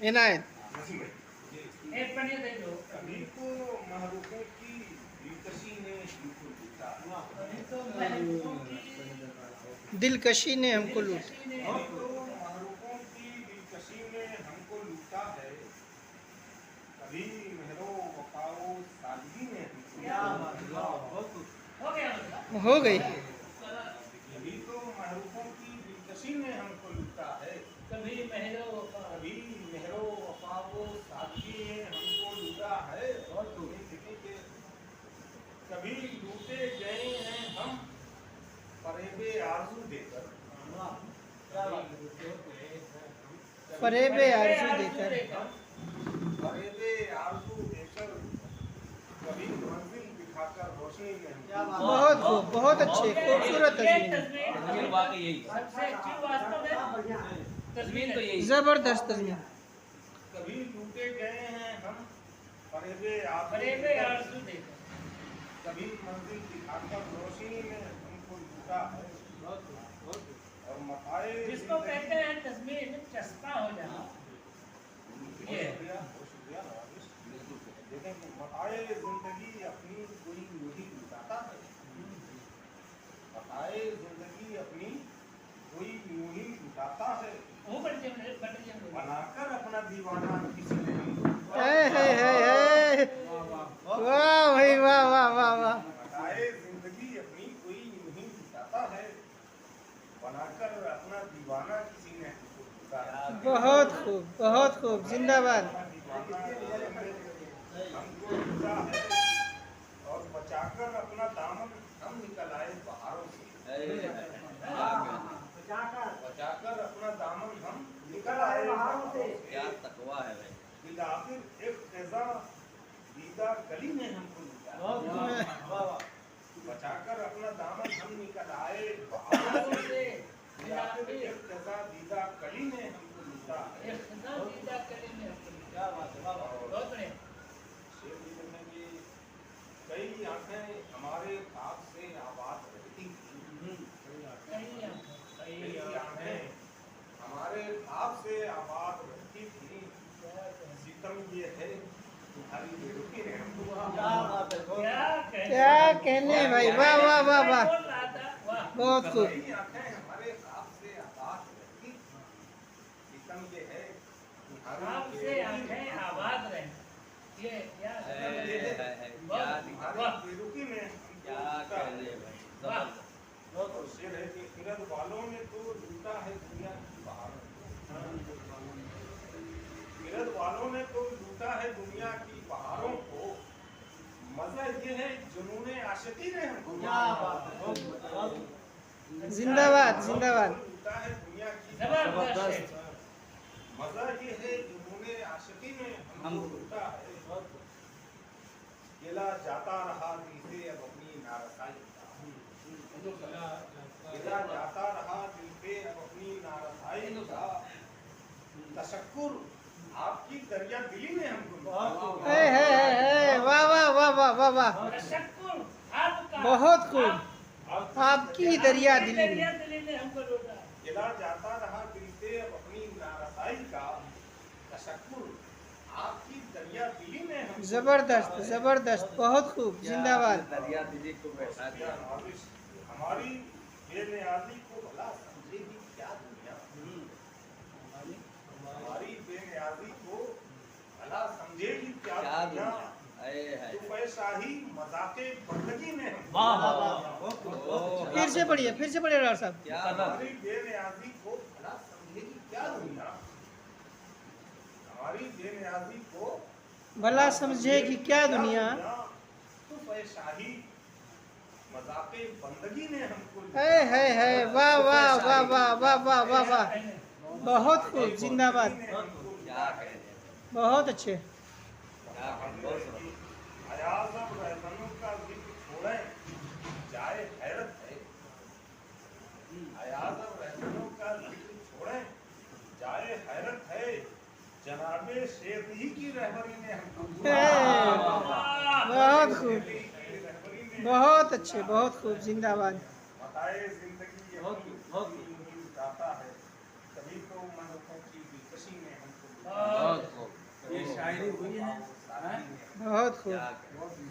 इनायत। कभी तो महरूखों की दिलकशी ने हमको लूटा, दिलकशी ने हमको लूटा। कभी तो महरूखों की दिलकशी ने हमको लूटा है, कभी मेहरो वफाओ सादगी ने हमको लूटा। हो गई। कभी तो महरूखों की दिलकशी ने हमको लूटा है, कभी मेहरो वफाओ सादगी ने हमको लूटा है। और कभी लूटे गए हैं हम फरेबे आरज़ू देकर, फरेबे आरज़ू देकर, फरेबे आरज़ू देकर, कभी मंजिल दिखाकर रोशनी में हमको। बहुत खूब, बहुत अच्छे, खूबसूरत तस्वीर, तस्वीर तो यही जबरदस्त तस्वीर। कभी लूटे गए हैं हम फरेबे आरज़ू देकर, कभी मंजिल दिखाकर रोशनी में हमको लूटा है। और मताए जिसको कहते हैं तस्वीर चस्पा हो जाना, ये देखें कि मताए जिंदगी अपनी कोई वही लुटाता है, मताए जिंदगी अपनी कोई यूं ही लुटाता है, वो बनाकर अपना दीवाना किसी ने हमको। वाह भाई वाह वाह वाह वाह। मताए जिंदगी अपनी कोई यूं ही लुटाता है, बनाकर अपना दीवाना किसी ने हमको लुटाया। बहुत खूब, बहुत खूब, जिंदाबाद। हमको लूटा है और बचाकर अपना दामन हम निकल आए बहारों से, बचाकर अपना दामन हम निकल आए बहारों से। क्या तकवा है भाई। बिलाखिर एक क़ज़ा दीदा गली ने हमको लूटा, बचाकर अपना दामन हम निकल आए बहारों से। बिलाखिर एक क़ज़ा दीदा गली ने हमको लूटा। कई आंखें हमारे ख्वाब से आबाद रहती थी, कई आंखें हमारे ख्वाब से आबाद रहती थी, सितम ये है तुम्हारी बेरुखी ने हमको। क्या कहने भाई, वाह वाह वाह वाह, बहुत खूब। कई आंखें हमारे ख्वाब से आबाद रहती थी, सितम ये है तुम्हारी आबाद रहे। ये क्या बेरुखी में क्या कहने भाई। और शेर है कि फिरद वालों ने तो लूटा है दुनिया की बहारों, फिरद वालों ने तो लूटा है दुनिया की बहारों को, मजा ये है जुनूने आशिकी ने हमको। जिंदाबाद, जिंदाबाद। लूटा है दुनिया की जबरदस्त। मजा ये है जुनूने आशिकी ने हमको लूटा है। गिला जाता रहा दिल से अब अपनी नारसाई का, गिला जाता रहा दिल पे अब अपनी नारसाई का, तशक्कुर आपकी दरिया दिली ने हमको। वाह वाह वाह वाह वाह वाह, तशक्कुर आपका, बहुत खूब। आपकी दरिया दिली में। ने हमको लूटा। गिला जाता रहा दिल से अब अपनी नारसाई का, तशक्कुर आपकी दरिया दिली ने हमको। जबरदस्त, जबरदस्त, बहुत खूब, जिंदाबाद। दरिया दिली को बैठा दिया। हमारी बेनियाजी को भला समझेगी क्या दुनिया, हमारी बेनियाजी को भला समझेगी क्या दुनिया। शाही मजाके बंदगी ने फिर से पढ़िए, फिर से पढ़िए डॉक्टर साहब। हमारी बेनियाजी को भला समझेगी क्या दुनिया, हमारी बेनियाजी को भला समझेगी क्या दुनिया। शाही मजाके बंदगी ने हमको। है, वाह वाह वाह वाह वाह वाह वाह वाह, बहुत खूब, जिंदाबाद, बहुत अच्छे। अयाज़म रहमनों का जिक्र छोड़ें जाए हैरत है, अयाज़म रहमनों का जिक्र छोड़ें जाए हैरत है, जनाबे शेर ही की रहबरी ने हमको। बहुत खूब, बहुत अच्छे, बहुत खूब, जिंदाबाद। बताए जिंदगी बहुत गाता है, कभी तो मनों की दिलकशी ने हमको। शायरी हुई है, हैं? बहुत खूब। क्या करें।